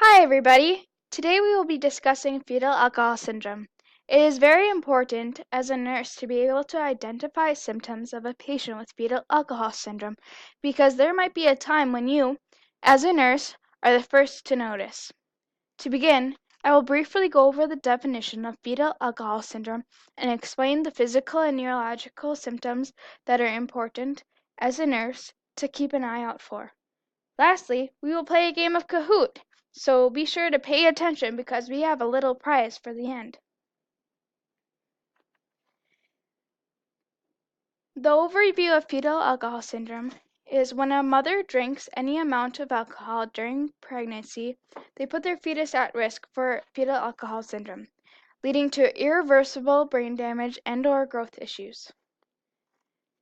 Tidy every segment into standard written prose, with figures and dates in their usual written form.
Hi, everybody. Today we will be discussing fetal alcohol syndrome. It is very important as a nurse to be able to identify symptoms of a patient with fetal alcohol syndrome because there might be a time when you, as a nurse, are the first to notice. To begin, I will briefly go over the definition of fetal alcohol syndrome and explain the physical and neurological symptoms that are important, as a nurse, to keep an eye out for. Lastly, we will play a game of Kahoot, so be sure to pay attention because we have a little prize for the end. The overview of fetal alcohol syndrome is when a mother drinks any amount of alcohol during pregnancy, they put their fetus at risk for fetal alcohol syndrome, leading to irreversible brain damage and/or growth issues.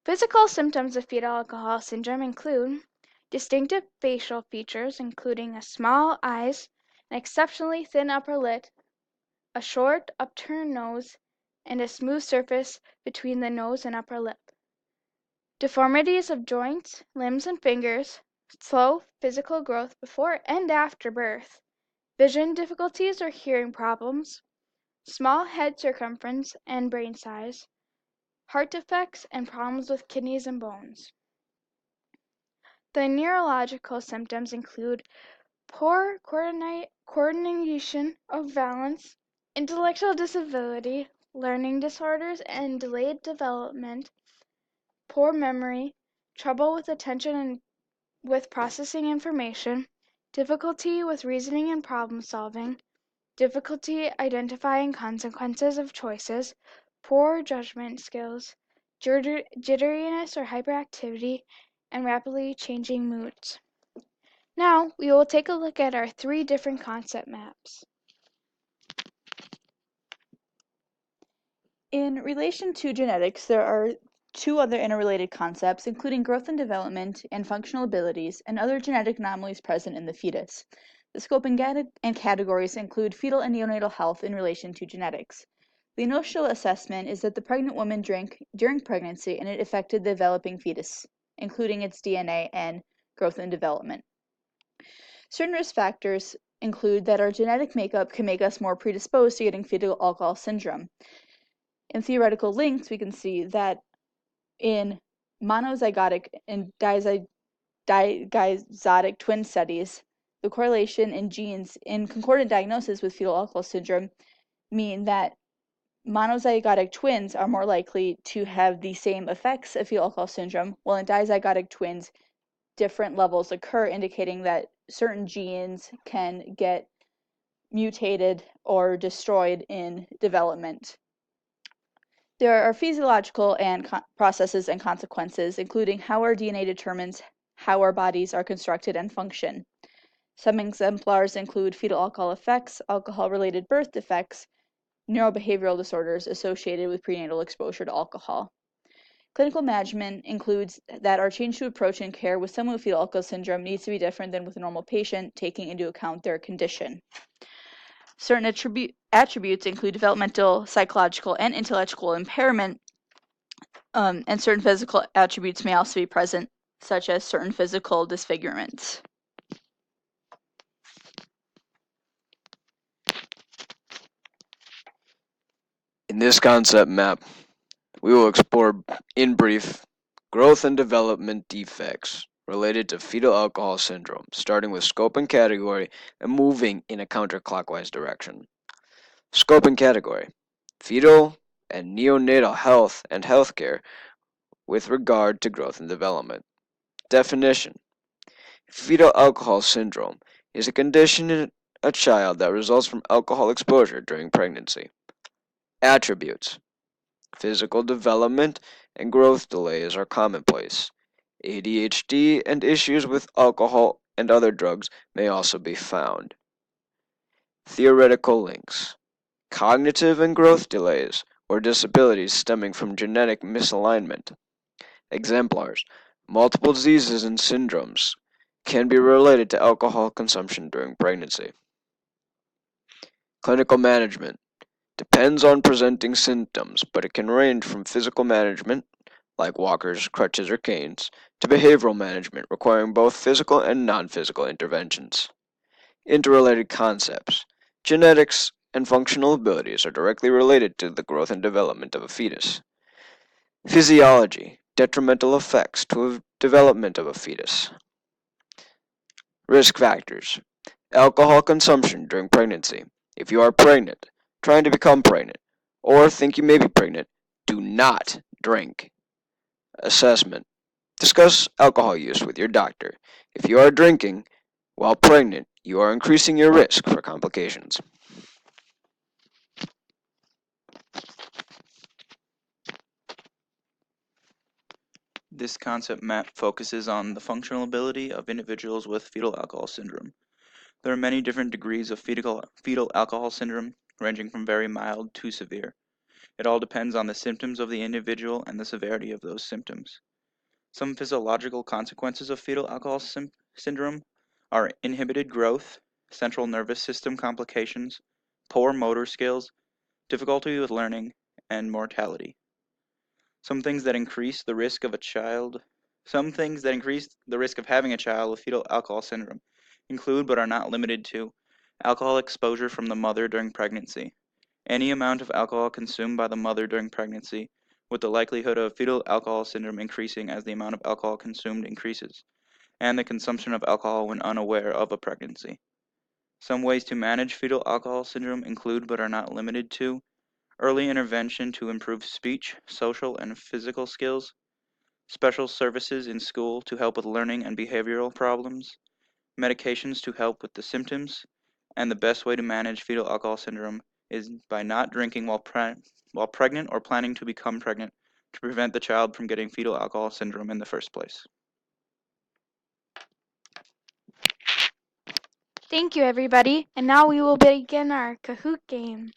Physical symptoms of fetal alcohol syndrome include distinctive facial features, including a small eyes, an exceptionally thin upper lip, a short, upturned nose, and a smooth surface between the nose and upper lip. Deformities of joints, limbs, and fingers, slow physical growth before and after birth, vision difficulties or hearing problems, small head circumference and brain size, heart defects, and problems with kidneys and bones. The neurological symptoms include poor coordination of balance, intellectual disability, learning disorders and delayed development, poor memory, trouble with attention and with processing information, difficulty with reasoning and problem solving, difficulty identifying consequences of choices, poor judgment skills, jitteriness or hyperactivity, and rapidly changing moods. Now, we will take a look at our three different concept maps. In relation to genetics, there are two other interrelated concepts, including growth and development and functional abilities, and other genetic anomalies present in the fetus. The scope and categories include fetal and neonatal health in relation to genetics. The initial assessment is that the pregnant woman drank during pregnancy and it affected the developing fetus, including its DNA and growth and development. Certain risk factors include that our genetic makeup can make us more predisposed to getting fetal alcohol syndrome. In theoretical links, we can see that in monozygotic and dizygotic twin studies, the correlation in genes in concordant diagnosis with fetal alcohol syndrome mean that monozygotic twins are more likely to have the same effects of fetal alcohol syndrome, while in dizygotic twins, different levels occur, indicating that certain genes can get mutated or destroyed in development. There are physiological and processes and consequences, including how our DNA determines how our bodies are constructed and function. Some exemplars include fetal alcohol effects, alcohol-related birth defects, neurobehavioral disorders associated with prenatal exposure to alcohol. Clinical management includes that our change to approach and care with someone with fetal alcohol syndrome needs to be different than with a normal patient, taking into account their condition. Certain attributes include developmental, psychological, and intellectual impairment, and certain physical attributes may also be present, such as certain physical disfigurements. In this concept map, we will explore, in brief, growth and development defects related to fetal alcohol syndrome, starting with scope and category and moving in a counterclockwise direction. Scope and category: fetal and neonatal health and healthcare with regard to growth and development. Definition: fetal alcohol syndrome is a condition in a child that results from alcohol exposure during pregnancy. Attributes: physical development and growth delays are commonplace. ADHD and issues with alcohol and other drugs may also be found. Theoretical links: cognitive and growth delays or disabilities stemming from genetic misalignment. Exemplars: multiple diseases and syndromes can be related to alcohol consumption during pregnancy. Clinical management depends on presenting symptoms, but it can range from physical management, like walkers, crutches, or canes, to behavioral management, requiring both physical and non-physical interventions. Interrelated concepts. Genetics and functional abilities are directly related to the growth and development of a fetus. Physiology. Detrimental effects to the development of a fetus. Risk factors. Alcohol consumption during pregnancy. If you are pregnant, trying to become pregnant, or think you may be pregnant, do not drink. Assessment. Discuss alcohol use with your doctor. If you are drinking while pregnant, you are increasing your risk for complications. This concept map focuses on the functional ability of individuals with fetal alcohol syndrome. There are many different degrees of fetal alcohol syndrome, ranging from very mild to severe. It all depends on the symptoms of the individual and the severity of those symptoms. Some physiological consequences of fetal alcohol syndrome are inhibited growth, central nervous system complications, poor motor skills, difficulty with learning, and mortality. Some things that increase the risk of having a child with fetal alcohol syndrome include but are not limited to alcohol exposure from the mother during pregnancy. Any amount of alcohol consumed by the mother during pregnancy, with the likelihood of fetal alcohol syndrome increasing as the amount of alcohol consumed increases, and the consumption of alcohol when unaware of a pregnancy. Some ways to manage fetal alcohol syndrome include but are not limited to early intervention to improve speech, social, and physical skills, special services in school to help with learning and behavioral problems, medications to help with the symptoms, and the best way to manage fetal alcohol syndrome is by not drinking while pregnant or planning to become pregnant to prevent the child from getting fetal alcohol syndrome in the first place. Thank you, everybody. And now we will begin our Kahoot game.